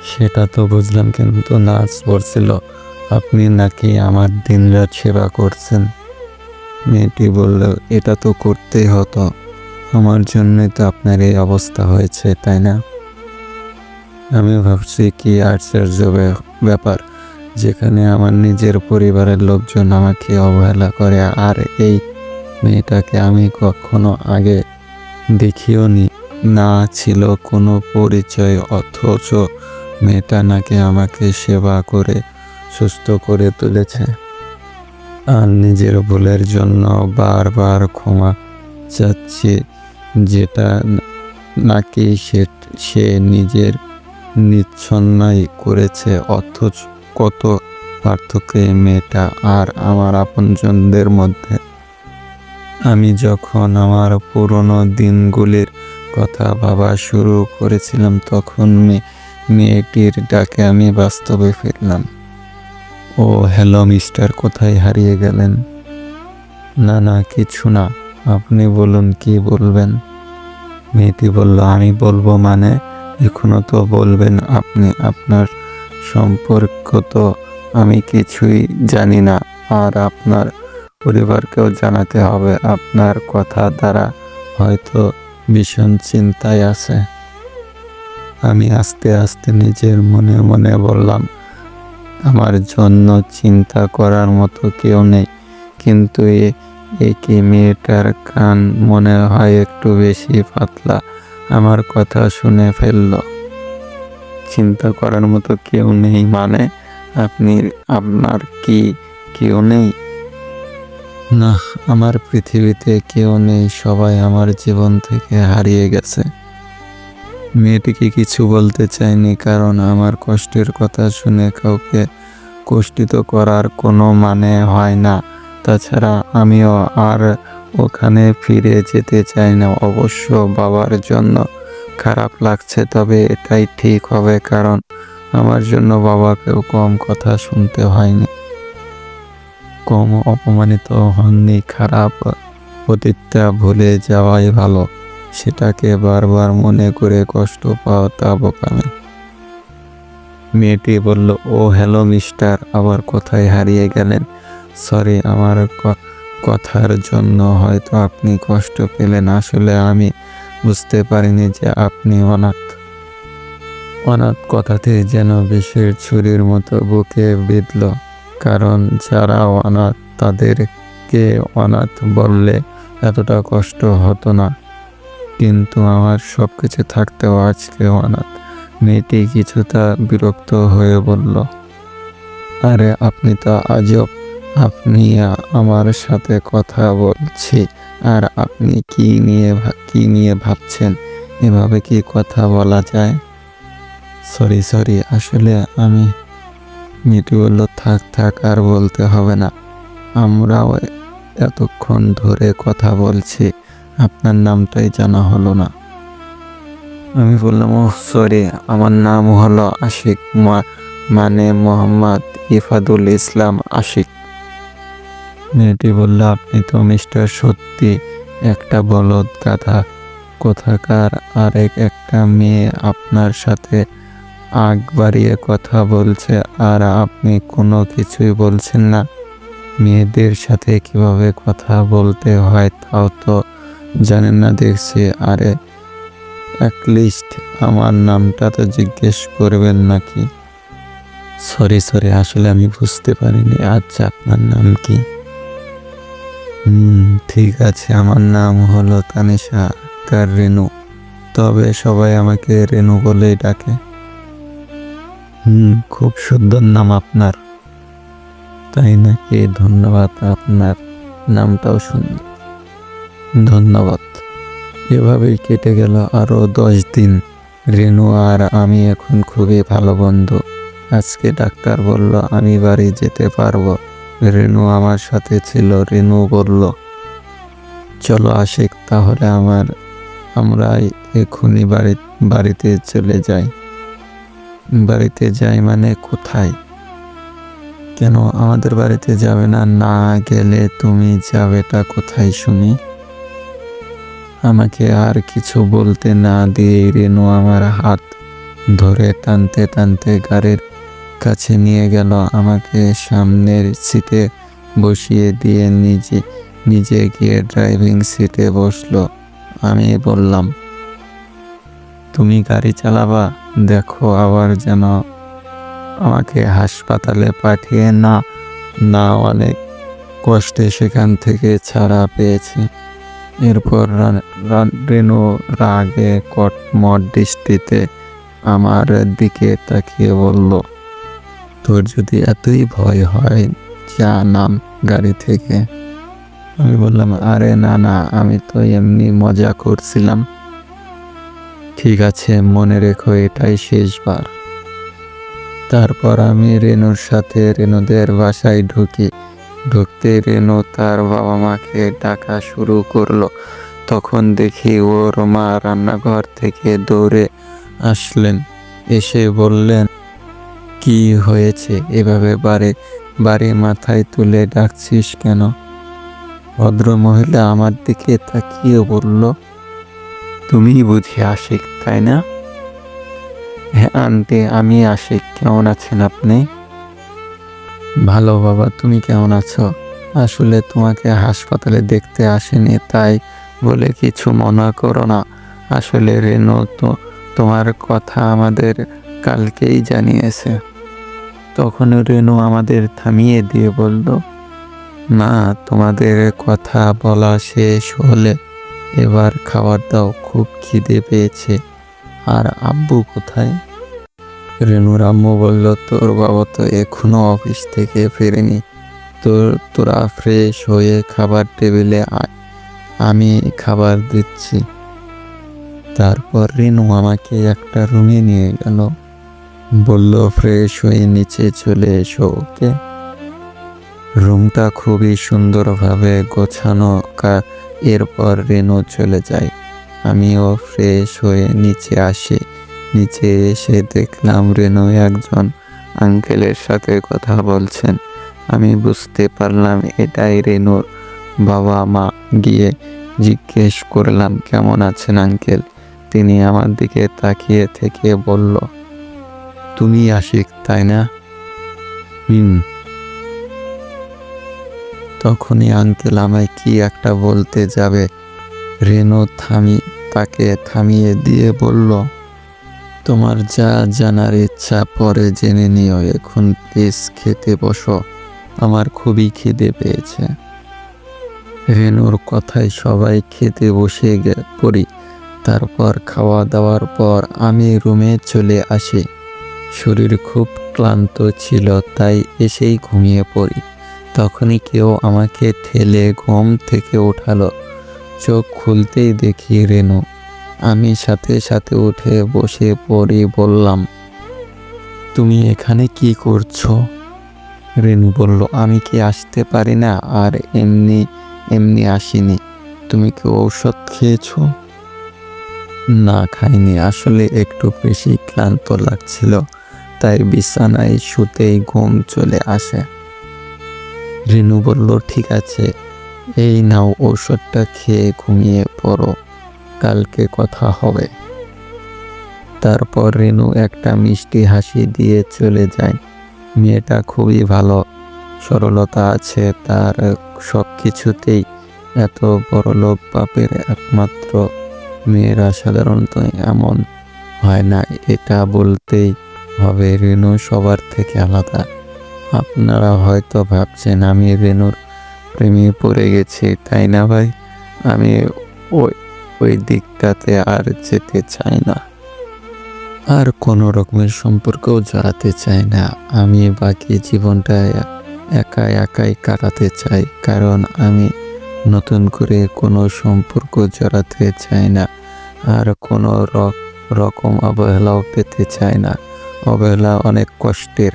সেটা তো বুঝলাম, কিন্তু নার্স বলছিল আপনি নাকি আমার দিনরাত সেবা করছেন। মেয়েটি বলল, এটা তো করতেই হতো, আমার জন্যই তো আপনার এই অবস্থা হয়েছে, তাই না? আমি ভাবছি কি আশ্চর্য ব্যাপার, যেখানে আমার নিজের পরিবারের লোকজন আমাকে অবহেলা করে, আর এই মেয়েটাকে আমি কখনো আগে দেখিও নি, না ছিল কোনো পরিচয়, অথচ মেয়েটা নাকি আমাকে সেবা করে সুস্থ করে তুলেছে, আর নিজের ভুলের জন্য বারবার ক্ষমা চাচ্ছি, যেটা নাকি সে নিজের নিচ্ছন্যায় করেছে। অথচ কত পার্থক্য এই মেয়েটা আর আমার আপনজনদের মধ্যে। আমি যখন আমার পুরনো দিনগুলির কথা ভাবা শুরু করেছিলাম, তখন মেয়েটির ডাকে আমি বাস্তবে ফিরলাম। ও হ্যালো মিস্টার, কোথায় হারিয়ে গেলেন? না না, কিছু না, আপনি বলুন কি বলবেন। মেয়েটি বলল, আমি বলবো মানে? এখনো তো বলবেন আপনি। আপনার সম্পর্ক তো আমি কিছুই জানি না, আর আপনার পরিবারকেও জানাতে হবে। আপনার কথা দ্বারা হয়তো ভীষণ চিন্তায় আছে। আমি আস্তে আস্তে নিজের মনে মনে বললাম, আমার জন্য চিন্তা করার মতো কেউ নেই, কিন্তু কি মেয়েটার কান মনে হয় একটু বেশি পাতলা। আমার কথা শুনে ফেলল। চিন্তা করার মতো কেউ নেই মানে? আপনার কি কেউ নেই? না, আমার পৃথিবীতে কেউ নেই, সবাই আমার জীবন থেকে হারিয়ে গেছে। মেয়েটিকে কিছু বলতে চাইনি, কারণ আমার কষ্টের কথা শুনে কাউকে কষ্টিত করার কোনো মানে হয় না। তাছাড়া আমিও আর ওখানে ফিরে যেতে চাই না। অবশ্য বাবার জন্য খারাপ লাগছে, তবে এটাই ঠিক হবে, কারণ আমার জন্য বাবাকেও কম কথা শুনতে হয়নি, কম অপমানিত হননি। খারাপ অতীতটা ভুলে যাওয়াই ভালো, সেটাকে বারবার মনে করে কষ্ট পাওয়াটা বোকামি। মেয়েটি বলল, ও হ্যালো মিস্টার, আবার কোথায় হারিয়ে গেলেন? সরি, আমার কথার জন্য হয়তো আপনি কষ্ট পেলেন। আসলে আমি বুঝতে পারিনি যে আপনি অনাথ। অনাথ কথাতে যেন বিষের ছুরির মতো বুকে বিঁধল, কারণ যারা অনাথ তাদেরকে অনাথ বললে এতটা কষ্ট হতো না, কিন্তু আমার সবকিছু থাকতেও আজকে অনাথ। মেয়েটি কিছুটা বিরক্ত হয়ে বলল, আরে আপনি তো আজব, আপনি আমার সাথে কথা বলছি, আর আপনি কি নিয়ে ভাবছেন? এভাবে কি কথা বলা যায়? সরি, আসলে আমি। মেয়েটি বলল, থাক থাক, আর বলতে হবে না, আমরাও এতক্ষণ ধরে কথা বলছি, আপনার নামটাই জানা হলো না। আমি বললাম, ও সরি, আমার নাম হলো আশিক, মানে মোহাম্মদ ইফাদুল ইসলাম আশিক। মেয়েটি বলল, আপনি তো মিস্টার সত্যি একটা বলদ গাধা কোথাকার। একটা মেয়ে আপনার সাথে আগ বাড়িয়ে কথা বলছে, আর আপনি কোনো কিছুই বলছেন না। মেয়েদের সাথে কিভাবে কথা বলতে হয় তাও তো জানেন না দেখছি। আরে অ্যাটলিস্ট আমার নামটা তো জিজ্ঞেস করবেন নাকি? সরি, আসলে আমি বুঝতে পারিনি। আচ্ছা, আপনার নাম কি? ঠিক আছে, আমার নাম হলো তানিশা আক্তার রেনু, তবে সবাই আমাকে রেনু বলেই ডাকে। খুব সুন্দর নাম আপনার। তাই নাকি? ধন্যবাদ, আপনার নামটাও সুন্দর। ধন্যবাদ। এভাবেই কেটে গেল আরো 10 দিন। রেনু আর আমি এখন খুবই ভালো বন্ধু। আজকে ডাক্তার বলল আমি বাড়ি যেতে পারবো। রেনু আমার সাথে ছিল। রেনু বলল, চলো আশিক, তাহলে আমরা এখনই বাড়িতে চলে যাই। বাড়িতে যাই মানে কোথায়? কেন আমাদের বাড়িতে যাবে না? না গেলে তুমি যাবেটা কোথায় শুনি? আমাকে আর কিছু বলতে না দিয়ে রেনু আমার হাত ধরে টানতে টানতে গাড়ির কাছে নিয়ে গেল। আমাকে সামনের সিটে বসিয়ে দিয়ে নিজে গিয়ে ড্রাইভিং সিটে বসলো। আমি বললাম, তুমি গাড়ি চালাবা? দেখো আবার যেন আমাকে হাসপাতালে পাঠিয়ে না। অনেক কষ্টে সেখান থেকে ছাড়া পেয়েছি। এরপর রেনু রাগে কটমট দৃষ্টিতে আমার দিকে তাকিয়ে বলল, তোর যদি এতই ভয় হয় যা নাম গাড়ি থেকে। আমি বললাম, আরে না, আমি তো এমনি মজা করছিলাম। ঠিক আছে, মনে রেখো এটাই শেষবার। তারপর আমি রেনুর সাথে রেনুদের বাসায় ঢুকতে রেনু তার বাবা মাকে ডাকা শুরু করলো। তখন দেখি ওর মা রান্নাঘর থেকে দৌড়ে আসলেন। এসে বললেন, কি হয়েছে? এভাবে বারে মাথায় তুলে ডাকছিস কেন? ভদ্রমহিলা আমার দিকে তাকিয়ে বলল, তুমি বুঝি আশিক, তাই না? হ্যাঁ আন্টি, আমি আশিক। কেমন আছেন আপনি? ভালো বাবা, তুমি কেমন আছো? আসলে তোমাকে হাসপাতালে দেখতে আসেনি, তাই বলে কিছু মনে করো না। আসলে রেনু তো তোমার কথা আমাদের কালকেই জানিয়েছে। তখন রেনু আমাদের থামিয়ে দিয়ে বলল, না, তোমাদের কথা বলা শেষ হলে এবার খাবার দাও, খুব খিদে পেয়েছে। আর আব্বু কোথায়? রেনুর আম্মু বলল, তোর বাবা তো এখনো অফিস থেকে ফেরেনি। তোরা ফ্রেশ হয়ে খাবার টেবিলে আয়, আমি খাবার দিচ্ছি। তারপর রেনু আমাকে একটা রুমে নিয়ে গেল। বলল, ফ্রেশ হয়ে নিচে চলে এসো, ওকে? রুমটা খুবই সুন্দরভাবে গোছানো। এরপর রেনু চলে যায়। আমিও ফ্রেশ হয়ে নিচে আসি। নিচে এসে দেখলাম রেনু একজন আঙ্কেলের সাথে কথা বলছেন। আমি বুঝতে পারলাম এটাই রেনুর বাবা মা। গিয়ে জিজ্ঞেস করলাম, কেমন আছেন আঙ্কেল? তিনি আমার দিকে তাকিয়ে থেকে বলল, তুমি আশিক, তাই না? হুম। তখনই আঙ্কেল আমায় কি একটা বলতে যাবে, রেনু তাকে থামিয়ে দিয়ে বলল, তোমার যা জানার ইচ্ছা পরে জেনে নিও, এখন প্লিজ খেতে বসো, আমার খুবই খিদে পেয়েছে। রেনুর কথায় সবাই খেতে বসে পড়ি। তারপর খাওয়া দাওয়ার পর আমি রুমে চলে আসি। শরীর খুব ক্লান্ত ছিল, তাই এসেই ঘুমিয়ে পড়ি। তখনই কেউ আমাকে ঠেলে ঘুম থেকে ওঠালো। চোখ খুলতেই দেখি রেনু। আমি সাথে সাথে উঠে বসে পড়ি। বললাম, তুমি এখানে কি করছো? রেনু বলল, আমি কি আসতে পারি না? আর এমনি আসিনি। তুমি কি ঔষধ খেয়েছো? না, খাইনি। আসলে একটু বেশি ক্লান্ত লাগছিল, তাই বিছানায় শুতেই ঘুম চলে আসে। রেনু বলল, ঠিক আছে, এই নাও ঔষধটা খেয়ে ঘুমিয়ে পড়ো, কালকে কথা হবে। তারপর রেনু একটা মিষ্টি হাসি দিয়ে চলে যায়। মেয়েটা খুবই ভালো, সরলতা আছে তার সব কিছুতেই। এত বড়লোক বাপের একমাত্র মেয়েরা সাধারণত এমন হয় না, এটা বলতেই হবে। রেনু সবার থেকে আলাদা। আপনারা হয়তো ভাবছেন আমি রেনুর প্রেমে পড়ে গেছি, তাই না ভাই? আমি ওই দিকটাতে আর যেতে চাই না, আর কোনো রকমের সম্পর্কও জড়াতে চাই না। আমি বাকি জীবনটা একাই কাটাতে চাই, কারণ আমি নতুন করে কোনো সম্পর্ক জড়াতে চাই না, আর কোনো রকম অবহেলাও পেতে চাই না। অবহেলা অনেক কষ্টের।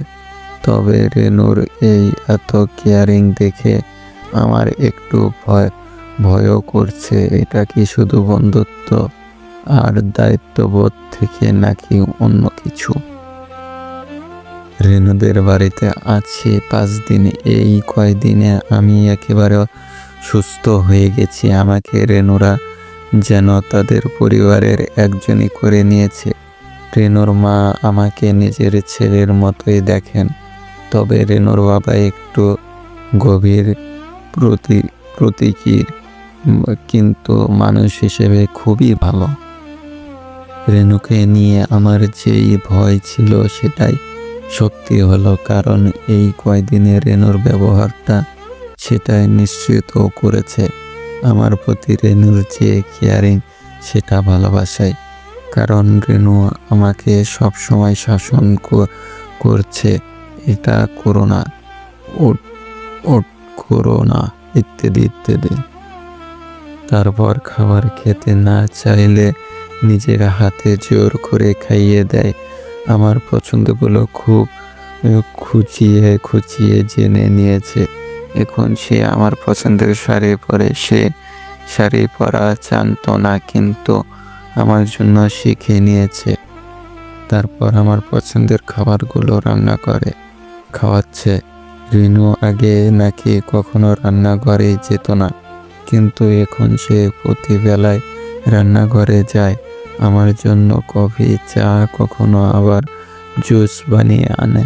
তবে রেনুর এই এত কেয়ারিং দেখে আমার একটু ভয়ও করছে। এটা কি শুধু বন্ধুত্ব আর দায়িত্ববোধ থেকে নাকি অন্য কিছু? রেনুদের বাড়িতে আছি 5 দিন। এই কয়দিনে আমি একেবারে সুস্থ হয়ে গেছি। আমাকে রেনুরা যেন তাদের পরিবারের একজনই করে নিয়েছে। রেনুর মা আমাকে নিজের ছেলের মতোই দেখেন, তবে রেনুর বাবা একটু গভীর প্রতীকীর, কিন্তু মানুষ হিসেবে খুবই ভালো। রেনুকে নিয়ে আমার যেই ভয় ছিল সেটাই সত্যি হলো, কারণ এই কয়দিনে রেনুর ব্যবহারটা সেটাই নিশ্চিত করেছে আমার প্রতি রেনুর যে কেয়ারিং সেটা ভালোবাসায়। কারণ রেনু আমাকে সবসময় শাসন করছে, এটা করো না, ওট ওট করো না, ইত্যাদি ইত্যাদি। তারপর খাবার খেতে না চাইলে নিজের হাতে জোর করে খাইয়ে দেয়। আমার পছন্দগুলো খুব খুঁচিয়ে খুঁচিয়ে জেনে নিয়েছে। এখন সে আমার পছন্দের শাড়ি পরে। সে শাড়ি পরা জানতো না, কিন্তু আমার জন্য শিখে নিয়েছে। তারপর আমার পছন্দের খাবারগুলো রান্না করে খাওয়াচ্ছে। রিনু আগে নাকি কখনো রান্নাঘরে যেত না, কিন্তু এখন সে প্রতিবেলায় রান্নাঘরে যায়। আমার জন্য কফি, চা, কখনো আবার জুস বানিয়ে আনে।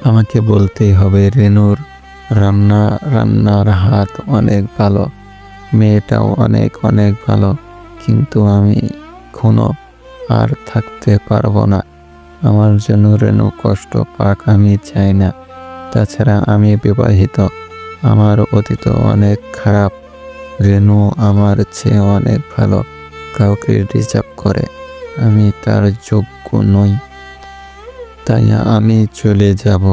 আমাকে বলতেই হবে, রেনুর রান্নার হাত অনেক ভালো, মেয়েটাও অনেক অনেক ভালো, কিন্তু আমি এখনো আর থাকতে পারবো না। আমার জন্য রেনু কষ্ট পাক, আমি চাই না। তাছাড়া আমি বিবাহিত, আমার অতীত অনেক খারাপ। রেনু আমার চেয়ে অনেক ভালো, কাউকে ডিজার্ভ করে। আমি তার যোগ্য নই, তাই আমি চলে যাব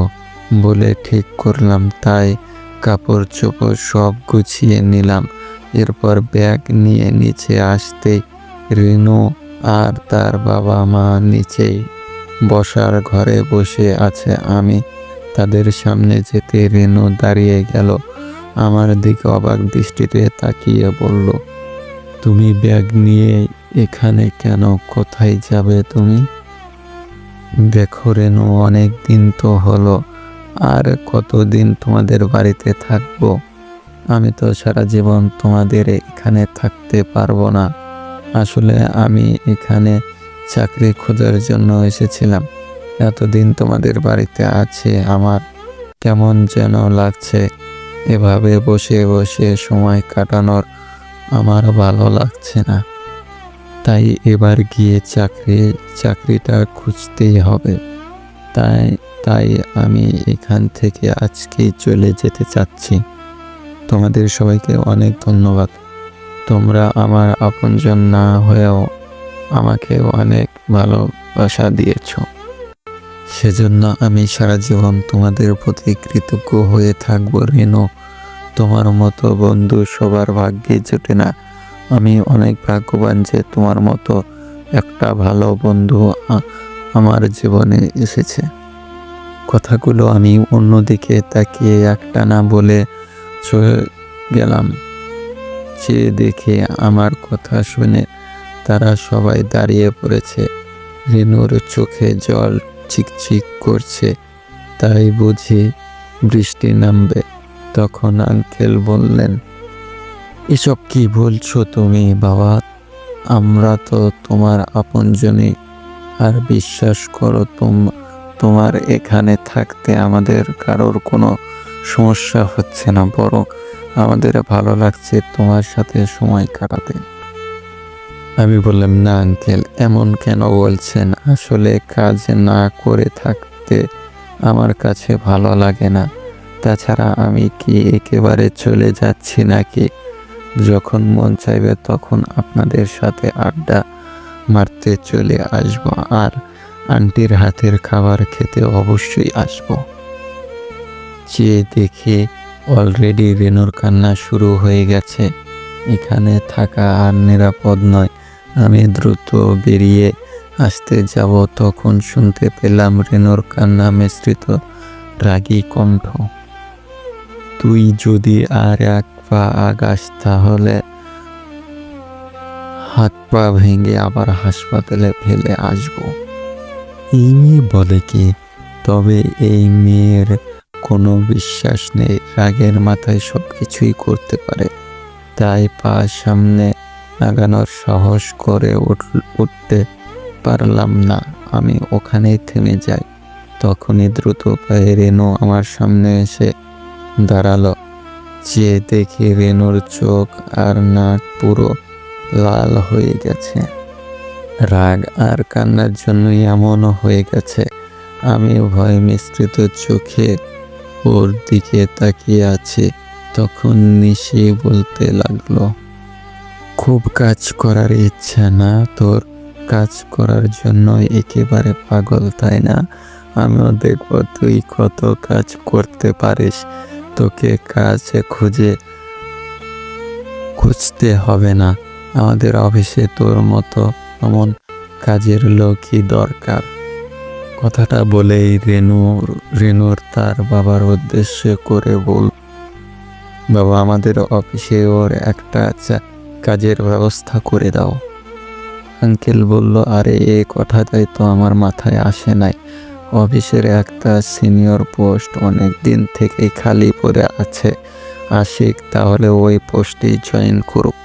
বলে ঠিক করলাম। তাই কাপড় চোপড় সব গুছিয়ে নিলাম। এরপর ব্যাগ নিয়ে নিচে আসতেই রেনু আর তার বাবা মা নিচেই বসার ঘরে বসে আছে। আমি তাদের সামনে যেতে রেনু দাঁড়িয়ে গেল, আমার দিকে অবাক দৃষ্টিতে তাকিয়ে বলল, তুমি ব্যাগ নিয়ে এখানে কেন? কোথায় যাবে তুমি? দেখো রেনু, অনেক দিন তো হলো, আর কতদিন তোমাদের বাড়িতে থাকবো? আমি তো সারা জীবন তোমাদের এখানে থাকতে পারবো না। আসলে আমি এখানে চাকরি খোঁজার জন্য এসেছিলাম। এতদিন তোমাদের বাড়িতে আছে, আমার কেমন যেন লাগছে। এভাবে বসে বসে সময় কাটানোর আমার ভালো লাগছে না। তাই এবার গিয়ে চাকরিটা খুঁজতেই হবে। তাই তাই আমি এখান থেকে আজকেই চলে যেতে চাচ্ছি। তোমাদের সবাইকে অনেক ধন্যবাদ। তোমরা আমার আপনজন না হয়েও আমাকে অনেক ভালোবাসা দিয়েছ। সেজন্য আমি সারা জীবন তোমাদের প্রতি কৃতজ্ঞ হয়ে থাকবো রেনু। তোমার মতো বন্ধু সবার ভাগ্যে জোটে না। আমি অনেক ভাগ্যবান যে তোমার মতো একটা ভালো বন্ধু আমার জীবনে এসেছে। কথাগুলো আমি অন্যদিকে তাকিয়ে একটানা বলে চলে গেলাম। যে দেখে আমার কথা শুনে তারা সবাই দাঁড়িয়ে পড়েছে। রেনুর চোখে জল চিকচিক করছে, তাই বুঝি বৃষ্টি নামবে। তখন আঙ্কেল বললেন, এসব কি বলছো তুমি বাবা? আমরা তো তোমার আপনজনই। আর বিশ্বাস করো, তোমার এখানে থাকতে আমাদের কারোর কোনো সমস্যা হচ্ছে না, বরং আমাদের ভালো লাগছে তোমার সাথে সময় কাটাতে। আমি বললাম, না আঙ্কেল, এমন কেন বলছেন? আসলে কাজ না করে থাকতে আমার কাছে ভালো লাগে না। তাছাড়া আমি কি একেবারে চলে যাচ্ছি নাকি? যখন মন চাইবে তখন আপনাদের সাথে আড্ডা মারতে চলে আসব, আর আন্টির হাতের খাবার খেতে অবশ্যই আসব। যে দেখে অলরেডি রেনুর কান্না শুরু হয়ে গেছে। এখানে থাকা আর নিরাপদ নয়। আমি দ্রুত বেরিয়ে আসতে যাব, তখন শুনতে পেলাম রেনুর কান্না মিশ্রিত রাগী কণ্ঠ। তুই যদি আর এক পা আগাস তাহলে হাত পা ভেঙে আবার হাসপাতালে ফেলে আসবো। এই মেয়ে বলে কি? তবে এই মেয়ের কোনো বিশ্বাস নেই, রাগের মাথায় সব কিছুই করতে পারে। তাই পা সামনে আগানোর সাহস করে উঠতে পারলাম না, আমি ওখানেই থেমে যাই। তখনই দ্রুত পায়ে রেনু আমার সামনে এসে দাঁড়ালো। যে দেখি রেনুর চোখ আর নাক পুরো লাল হয়ে গেছে। রাগ আর কান্নার জন্য এমনও হয়ে গেছে। আমি ভয় মিশ্রিত চোখে ওর দিকে তাকিয়ে আছি। তখন নিশি বলতে লাগলো, খুব কাজ করার ইচ্ছা না তোর? কাজ করার জন্য একেবারে পাগল, তাই না? আমিও দেখব তুই কত কাজ করতে পারিস। তোকে কাজে খুঁজতে হবে না। আমাদের অফিসে তোর মতো এমন কাজের লোকই দরকার। কথাটা বলেই রেনুর তার বাবার উদ্দেশ্য করে বল, বাবা, আমাদের অফিসে ওর একটা কাজের ব্যবস্থা করে দাও। আঙ্কেল বলল, আরে এই কথাটাই তো আমার মাথায় আসে নাই। অফিসের একটা সিনিয়র পোস্ট অনেক দিন থেকেই খালি পড়ে আছে। আশিক তাহলে ওই পোস্টেই জয়েন করুক।